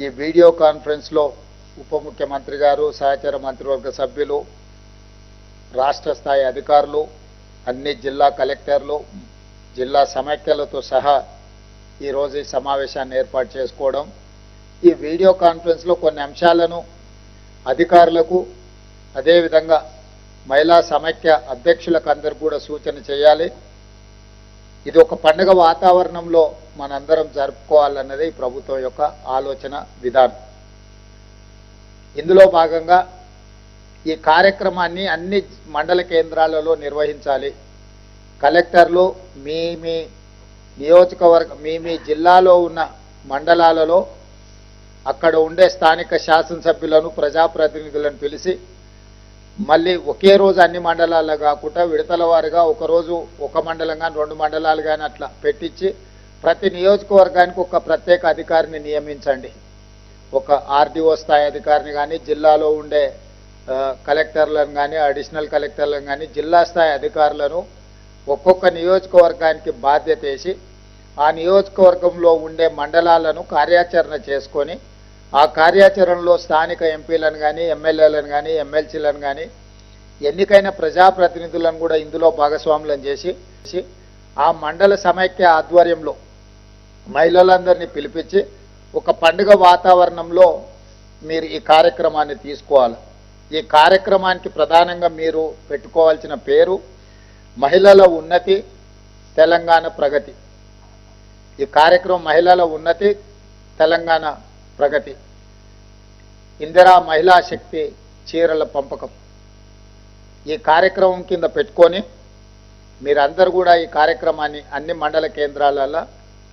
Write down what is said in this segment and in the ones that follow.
ఈ వీడియో కాన్ఫరెన్స్లో ఉప ముఖ్యమంత్రి గారు, సహచర మంత్రివర్గ సభ్యులు, రాష్ట్ర స్థాయి అధికారులు, అన్ని జిల్లా కలెక్టర్లు, జిల్లా సమైక్యలతో సహా ఈరోజు ఈ సమావేశాన్ని ఏర్పాటు చేసుకోవడం. ఈ వీడియో కాన్ఫరెన్స్లో కొన్ని అంశాలను అధికారులకు, అదేవిధంగా మహిళా సమైక్య అధ్యక్షులకు అందరికీ కూడా సూచన చేయాలి. ఇది ఒక పండుగ వాతావరణంలో మనందరం జరుపుకోవాలన్నది ఈ ప్రభుత్వం యొక్క ఆలోచన విధానం. ఇందులో భాగంగా ఈ కార్యక్రమాన్ని అన్ని మండల కేంద్రాలలో నిర్వహించాలి. కలెక్టర్లు మీ నియోజకవర్గ మీ జిల్లాలో ఉన్న మండలాలలో అక్కడ ఉండే స్థానిక శాసనసభ్యులను, ప్రజాప్రతినిధులను పిలిచి మళ్ళీ ఒకే రోజు అన్ని మండలాల్లో కాకుండా విడతల వారిగా ఒకరోజు ఒక మండలం కానీ 2 మండలాలు కానీ అట్లా పెట్టించి ప్రతి నియోజకవర్గానికి ఒక ప్రత్యేక అధికారిని నియమించండి. ఒక ఆర్డీఓ స్థాయి అధికారిని కానీ, జిల్లాలో ఉండే కలెక్టర్లను కానీ, అడిషనల్ కలెక్టర్లను కానీ, జిల్లా స్థాయి అధికారులను ఒక్కొక్క నియోజకవర్గానికి బాధ్యత వేసి ఆ నియోజకవర్గంలో ఉండే మండలాలను కార్యాచరణ చేసుకొని ఆ కార్యాచరణలో స్థానిక ఎంపీలను కానీ, ఎమ్మెల్యేలను కానీ, ఎమ్మెల్సీలను కానీ, ఎన్నికైన ప్రజాప్రతినిధులను కూడా ఇందులో భాగస్వాములను చేసి ఆ మండల సమైక్య ఆధ్వర్యంలో మహిళలందరినీ పిలిపించి ఒక పండుగ వాతావరణంలో మీరు ఈ కార్యక్రమాన్ని తీసుకోవాలి. ఈ కార్యక్రమానికి ప్రధానంగా మీరు పెట్టుకోవాల్సిన పేరు మహిళల ఉన్నతి, తెలంగాణ ప్రగతి. ఈ కార్యక్రమం మహిళల ఉన్నతి, తెలంగాణ ప్రగతి, ఇందిరా మహిళా శక్తి చీరల పంపకం. ఈ కార్యక్రమం కింద పెట్టుకొని మీరందరూ కూడా ఈ కార్యక్రమాన్ని అన్ని మండల కేంద్రాలలో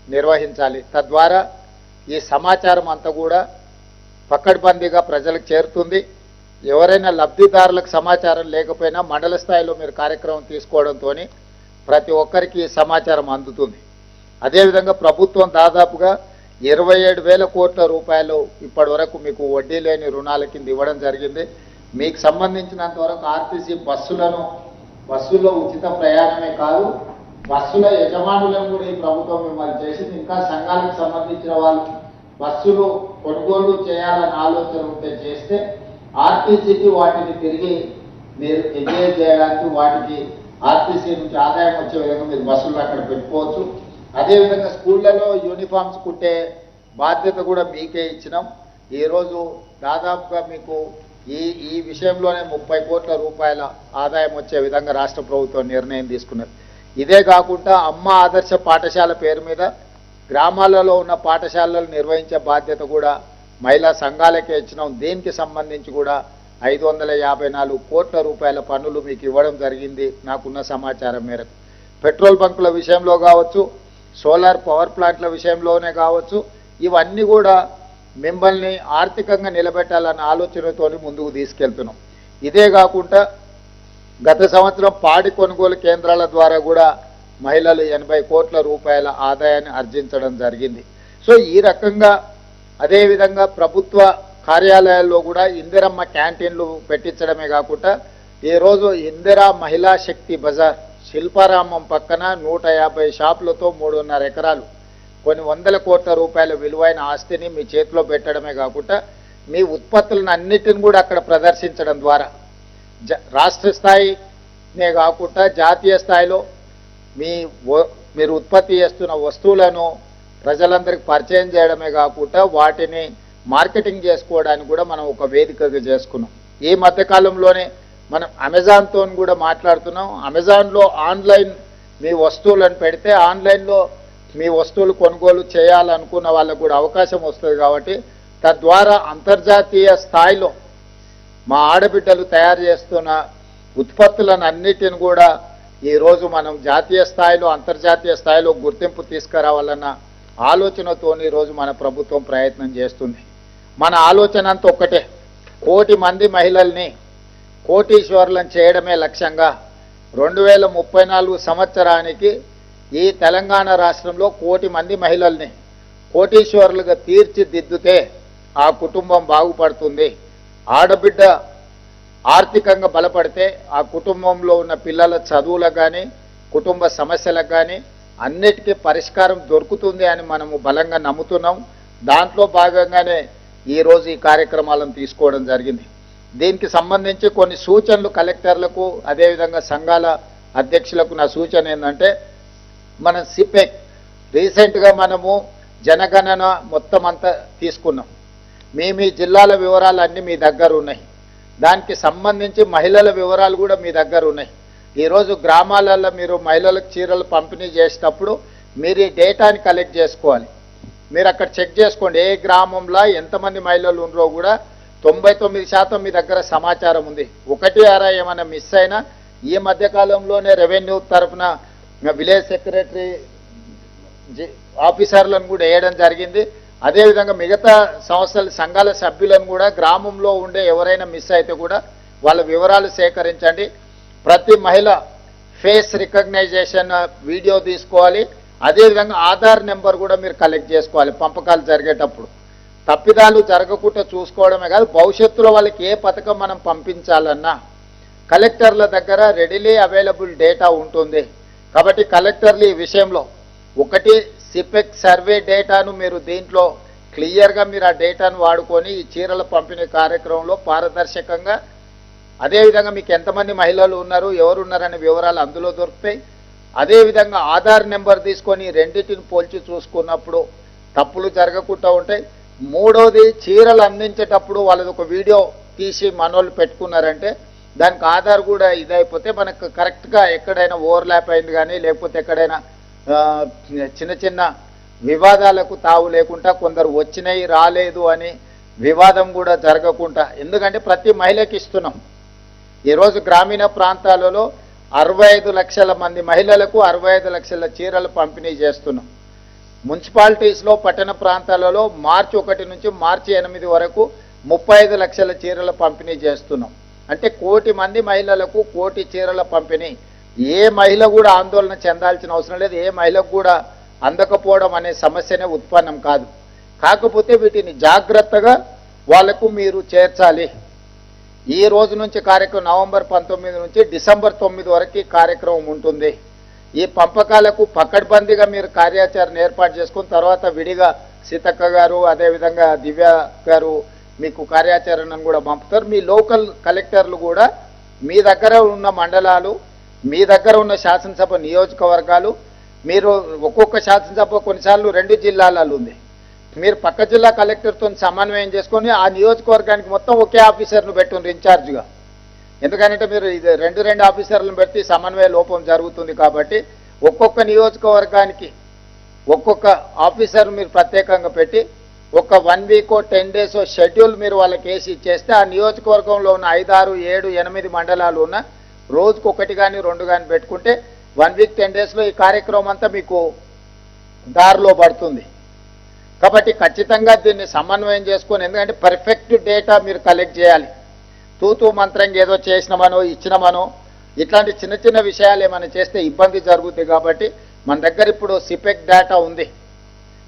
నిర్వహించాలి. తద్వారా ఈ సమాచారం అంతా కూడా పకడ్బందీగా ప్రజలకు చేరుతుంది. ఎవరైనా లబ్ధిదారులకు సమాచారం లేకపోయినా మండల స్థాయిలో మీరు కార్యక్రమం తీసుకోవడంతో ప్రతి ఒక్కరికి ఈ సమాచారం అందుతుంది. అదేవిధంగా ప్రభుత్వం దాదాపుగా 27,000 కోట్ల రూపాయలు ఇప్పటి వరకు మీకు వడ్డీ లేని రుణాల కింద ఇవ్వడం జరిగింది. మీకు సంబంధించినంత వరకు ఆర్టీసీ బస్సుల్లో ఉచిత ప్రయాణమే కాదు, బస్సుల యజమానులను కూడా ఈ ప్రభుత్వం మిమ్మల్ని చేసింది. ఇంకా సంఘాలకు సంబంధించిన వాళ్ళు బస్సులు కొనుగోలు చేయాలని ఆలోచన ఉంటే చేస్తే ఆర్టీసీకి వాటిని తిరిగి మీరు ఎంజాయ్ చేయడానికి, వాటికి ఆర్టీసీ నుంచి ఆదాయం వచ్చే విధంగా మీరు బస్సులు అక్కడ పెట్టుకోవచ్చు. అదేవిధంగా స్కూళ్ళలో యూనిఫామ్స్ కుట్టే బాధ్యత కూడా మీకే ఇచ్చినాం. ఈరోజు దాదాపుగా మీకు ఈ విషయంలోనే 30 కోట్ల రూపాయల ఆదాయం వచ్చే విధంగా రాష్ట్ర ప్రభుత్వం నిర్ణయం తీసుకున్నది. ఇదే కాకుండా అమ్మ ఆదర్శ పాఠశాల పేరు మీద గ్రామాలలో ఉన్న పాఠశాలలు నిర్వహించే బాధ్యత కూడా మహిళా సంఘాలకే ఇచ్చినాం. దీనికి సంబంధించి కూడా 554 కోట్ల రూపాయల పన్నులు మీకు ఇవ్వడం జరిగింది నాకున్న సమాచారం మేరకు. పెట్రోల్ బంకుల విషయంలో కావచ్చు, సోలార్ పవర్ ప్లాంట్ల విషయంలోనే కావచ్చు, ఇవన్నీ కూడా మిమ్మల్ని ఆర్థికంగా నిలబెట్టాలన్న ఆలోచనతో ముందుకు తీసుకెళ్తున్నాం. ఇదే కాకుండా గత సంవత్సరం పాడి కొనుగోలు కేంద్రాల ద్వారా కూడా మహిళలు 80 కోట్ల రూపాయల ఆదాయాన్ని ఆర్జించడం జరిగింది. సో ఈ రకంగా అదేవిధంగా ప్రభుత్వ కార్యాలయాల్లో కూడా ఇందిరమ్మ క్యాంటీన్లు పెట్టించడమే కాకుండా ఈరోజు ఇందిరా మహిళా శక్తి బజార్ శిల్పారామం పక్కన 150 షాపులతో 3.5 ఎకరాలు కొన్ని 100 కోట్ల రూపాయల విలువైన ఆస్తిని మీ చేతిలో పెట్టడమే కాకుండా మీ ఉత్పత్తులను అన్నిటిని కూడా అక్కడ ప్రదర్శించడం ద్వారా రాష్ట్ర స్థాయినే కాకుండా జాతీయ స్థాయిలో మీరు ఉత్పత్తి చేస్తున్న వస్తువులను ప్రజలందరికీ పరిచయం చేయడమే కాకుండా వాటిని మార్కెటింగ్ చేసుకోవడానికి కూడా మనం ఒక వేదికగా చేసుకున్నాం. ఈ మధ్యకాలంలోనే మనం అమెజాన్తో కూడా మాట్లాడుతున్నాం. అమెజాన్లో ఆన్లైన్ మీ వస్తువులను పెడితే ఆన్లైన్లో మీ వస్తువులు కొనుగోలు చేయాలనుకున్న వాళ్ళకు కూడా అవకాశం వస్తుంది. కాబట్టి తద్వారా అంతర్జాతీయ స్థాయిలో మా ఆడబిడ్డలు తయారు చేస్తున్న ఉత్పత్తులను అన్నిటిని కూడా ఈరోజు మనం జాతీయ స్థాయిలో, అంతర్జాతీయ స్థాయిలో గుర్తింపు తీసుకురావాలన్న ఆలోచనతో ఈరోజు మన ప్రభుత్వం ప్రయత్నం చేస్తుంది. మన ఆలోచన అంతా ఒక్కటే, 1 కోటి మంది మహిళల్ని కోటీశ్వరులను చేయడమే లక్ష్యంగా 2034 సంవత్సరానికి ఈ తెలంగాణ రాష్ట్రంలో 1 కోటి మంది మహిళల్ని కోటీశ్వరులుగా తీర్చిదిద్దితే ఆ కుటుంబం బాగుపడుతుంది. ఆడబిడ్డ ఆర్థికంగా బలపడితే ఆ కుటుంబంలో ఉన్న పిల్లల చదువులకు కానీ, కుటుంబ సమస్యలకు కానీ అన్నిటికీ పరిష్కారం దొరుకుతుంది అని మనము బలంగా నమ్ముతున్నాం. దాంట్లో భాగంగానే ఈరోజు ఈ కార్యక్రమాలను తీసుకోవడం జరిగింది. దీనికి సంబంధించి కొన్ని సూచనలు కలెక్టర్లకు అదేవిధంగా సంఘాల అధ్యక్షులకు నా సూచన ఏంటంటే, మన సిపెక్ రీసెంట్గా మనము జనగణన మొత్తం అంతా తీసుకున్నాం. మీ జిల్లాల వివరాలు అన్నీ మీ దగ్గర ఉన్నాయి. దానికి సంబంధించి మహిళల వివరాలు కూడా మీ దగ్గర ఉన్నాయి. ఈరోజు గ్రామాలలో మీరు మహిళలకు చీరలు పంపిణీ చేసేటప్పుడు మీరు ఈ డేటాని కలెక్ట్ చేసుకోవాలి. మీరు అక్కడ చెక్ చేసుకోండి, ఏ గ్రామంలో ఎంతమంది మహిళలు ఉన్నారో కూడా 99% మీ దగ్గర సమాచారం ఉంది. 1 ఏమైనా మిస్ అయినా ఈ మధ్యకాలంలోనే రెవెన్యూ తరఫున విలేజ్ సెక్రటరీ ఆఫీసర్లను కూడా వేయడం జరిగింది. అదేవిధంగా మిగతా సంస్థల సంఘాల సభ్యులను కూడా గ్రామంలో ఉండే ఎవరైనా మిస్ అయితే కూడా వాళ్ళ వివరాలు సేకరించండి. ప్రతి మహిళ ఫేస్ రికగ్నైజేషన్ వీడియో తీసుకోవాలి. అదేవిధంగా ఆధార్ నెంబర్ కూడా మీరు కలెక్ట్ చేసుకోవాలి. పంపకాలు జరిగేటప్పుడు తప్పిదాలు జరగకుండా చూసుకోవడమే కాదు, భవిష్యత్తులో వాళ్ళకి ఏ పథకం మనం పంపించాలన్నా కలెక్టర్ల దగ్గర రెడీలీ అవైలబుల్ డేటా ఉంటుంది. కాబట్టి కలెక్టర్లు ఈ విషయంలో ఒకటి సిపెక్ సర్వే డేటాను మీరు దీంట్లో క్లియర్గా మీరు ఆ డేటాను వాడుకొని ఈ చీరల పంపిణీ కార్యక్రమంలో పారదర్శకంగా, అదేవిధంగా మీకు ఎంతమంది మహిళలు ఉన్నారు, ఎవరున్నారనే వివరాలు అందులో దొరుకుతాయి. అదేవిధంగా ఆధార్ నెంబర్ తీసుకొని రెండింటిని పోల్చి చూసుకున్నప్పుడు తప్పులు జరగకుండా ఉంటాయి. మూడోది, చీరలు అందించేటప్పుడు వాళ్ళది ఒక వీడియో తీసి మనోళ్ళు పెట్టుకున్నారంటే దానికి ఆధార్ కూడా ఇదైపోతే మనకు కరెక్ట్గా ఎక్కడైనా ఓవర్లాప్ అయింది కానీ లేకపోతే ఎక్కడైనా చిన్న చిన్న వివాదాలకు తావు లేకుండా కొందరు వచ్చినాయి రాలేదు అని వివాదం కూడా జరగకుండా, ఎందుకంటే ప్రతి మహిళకి ఇస్తున్నాం. ఈరోజు గ్రామీణ ప్రాంతాలలో 65 లక్షల మంది మహిళలకు 65 లక్షల చీరలు పంపిణీ చేస్తున్నాం. మున్సిపాలిటీస్లో పట్టణ ప్రాంతాలలో మార్చి 1 నుంచి మార్చి 8 వరకు 35 లక్షల చీరల పంపిణీ చేస్తున్నాం. అంటే 1 కోటి మంది మహిళలకు 1 కోటి చీరల పంపిణీ. ఏ మహిళ కూడా ఆందోళన చెందాల్సిన అవసరం లేదు. ఏ మహిళకు కూడా అందకపోవడం అనే సమస్యనే ఉత్పన్నం కాదు. కాకపోతే వీటిని జాగ్రత్తగా వాళ్లకు మీరు చేర్చాలి. ఈ రోజు నుంచి కార్యక్రమం నవంబర్ 19 నుంచి డిసెంబర్ 9 వరకు కార్యక్రమం ఉంటుంది. ఈ పంపకాలకు పకడ్బందీగా మీరు కార్యాచరణ ఏర్పాటు చేసుకున్న తర్వాత విడిగా సీతక్క గారు అదేవిధంగా దివ్య గారు మీకు కార్యాచరణను కూడా పంపుతారు. మీ లోకల్ కలెక్టర్లు కూడా మీ దగ్గర ఉన్న మండలాలు, మీ దగ్గర ఉన్న శాసనసభ నియోజకవర్గాలు, మీరు ఒక్కొక్క శాసనసభ కొన్నిసార్లు 2 జిల్లాలలో ఉంది, మీరు పక్క జిల్లా కలెక్టర్తో సమన్వయం చేసుకొని ఆ నియోజకవర్గానికి మొత్తం ఒకే ఆఫీసర్ను పెట్టుకుని ఇన్ఛార్జ్గా. ఎందుకంటే మీరు ఇది 2 ఆఫీసర్లను పెట్టి సమన్వయ లోపం జరుగుతుంది. కాబట్టి ఒక్కొక్క నియోజకవర్గానికి ఒక్కొక్క ఆఫీసర్ మీరు ప్రత్యేకంగా పెట్టి ఒక 1 వీక్ 10 డేస్ షెడ్యూల్ మీరు వాళ్ళకి వేసి ఇచ్చేస్తే ఆ నియోజకవర్గంలో ఉన్న 5, 6, 7, 8 మండలాలు ఉన్న రోజుకు 1 కానీ 2 కానీ పెట్టుకుంటే 1 వీక్ 10 డేస్లో ఈ కార్యక్రమం అంతా మీకు దారిలో పడుతుంది. కాబట్టి ఖచ్చితంగా దీన్ని సమన్వయం చేసుకొని, ఎందుకంటే పర్ఫెక్ట్ డేటా మీరు కలెక్ట్ చేయాలి. తూతూ మంత్రంగా ఏదో చేసినామనో ఇచ్చినామనో ఇట్లాంటి చిన్న చిన్న విషయాలు ఏమైనా చేస్తే ఇబ్బంది జరుగుతుంది. కాబట్టి మన దగ్గర ఇప్పుడు సిపెక్ డేటా ఉంది.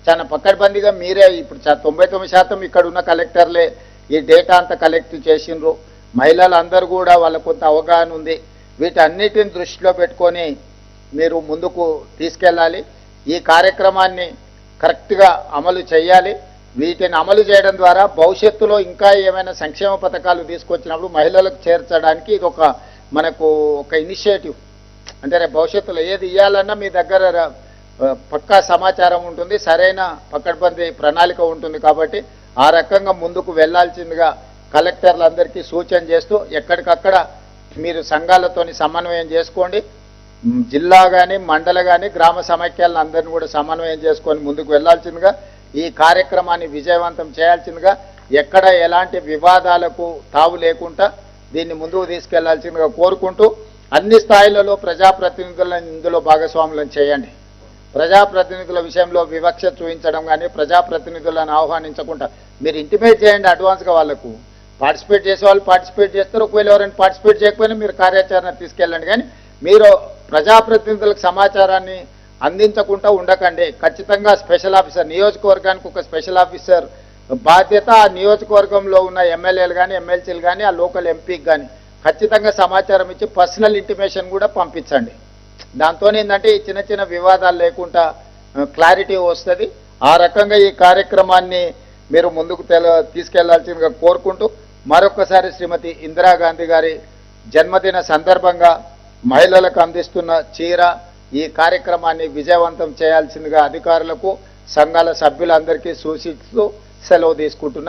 చాలా పకడ్బందీగా మీరే ఇప్పుడు 99% ఇక్కడ ఉన్న కలెక్టర్లే ఈ డేటా అంతా కలెక్ట్ చేసిండ్రు. మహిళలందరూ కూడా వాళ్ళకు కొంత అవగాహన ఉంది. వీటన్నిటిని దృష్టిలో పెట్టుకొని మీరు ముందుకు తీసుకెళ్ళాలి. ఈ కార్యక్రమాన్ని కరెక్ట్గా అమలు చేయాలి. వీటిని అమలు చేయడం ద్వారా భవిష్యత్తులో ఇంకా ఏమైనా సంక్షేమ పథకాలు తీసుకొచ్చినప్పుడు మహిళలకు చేర్చడానికి ఇది మనకు ఒక ఇనిషియేటివ్. అంటే రేపు భవిష్యత్తులో ఏది ఇవ్వాలన్నా మీ దగ్గర పక్కా సమాచారం ఉంటుంది, సరైన పకడ్బందీ ప్రణాళిక ఉంటుంది. కాబట్టి ఆ రకంగా ముందుకు వెళ్లాల్సిందిగా కలెక్టర్లందరికీ సూచన చేస్తూ ఎక్కడికక్కడ మీరు సంఘాలతోని సమన్వయం చేసుకోండి. జిల్లా కానీ మండల కానీ గ్రామ సమైక్యాలను అందరినీ కూడా సమన్వయం చేసుకొని ముందుకు వెళ్లాల్సిందిగా, ఈ కార్యక్రమాన్ని విజయవంతం చేయాల్సిందిగా, ఎక్కడ ఎలాంటి వివాదాలకు తావు లేకుండా దీన్ని ముందుకు తీసుకెళ్లాల్సిందిగా కోరుకుంటూ అన్ని స్థాయిలలో ప్రజాప్రతినిధులను ఇందులో భాగస్వాములను చేయండి. ప్రజాప్రతినిధుల విషయంలో వివక్ష చూపించడం కానీ ప్రజాప్రతినిధులను ఆహ్వానించకుండా మీరు ఇంటిమేట్ చేయండి. అడ్వాన్స్గా వాళ్లకు పార్టిసిపేట్ చేసే వాళ్ళు పార్టిసిపేట్ చేస్తారు. ఒకవేళ ఎవరైనా పార్టిసిపేట్ చేయకపోయినా మీరు కార్యాచరణ తీసుకెళ్ళండి. కానీ మీరు ప్రజాప్రతినిధులకు సమాచారాన్ని అందించకుండా ఉండకండి. ఖచ్చితంగా స్పెషల్ ఆఫీసర్, నియోజకవర్గానికి ఒక స్పెషల్ ఆఫీసర్ బాధ్యత. ఆ నియోజకవర్గంలో ఉన్న ఎమ్మెల్యేలు కానీ ఎమ్మెల్సీలు కానీ ఆ లోకల్ ఎంపీకి కానీ ఖచ్చితంగా సమాచారం ఇచ్చి పర్సనల్ ఇంటిమేషన్ కూడా పంపించండి. దాంతో ఏంటంటే ఈ చిన్న చిన్న వివాదాలు లేకుండా క్లారిటీ వస్తుంది. ఆ రకంగా ఈ కార్యక్రమాన్ని మీరు ముందుకు తీసుకెళ్లాల్సిందిగా కోరుకుంటూ మరొకసారి శ్రీమతి ఇందిరాగాంధీ గారి జన్మదిన సందర్భంగా మహిళలకు అందిస్తున్న చీర ఈ కార్యక్రమాన్ని విజయవంతం చేయాల్సిందిగా అధికారులకు సంఘాల సభ్యులందరికీ సూచిస్తూ సెలవు తీసుకుంటున్నారు.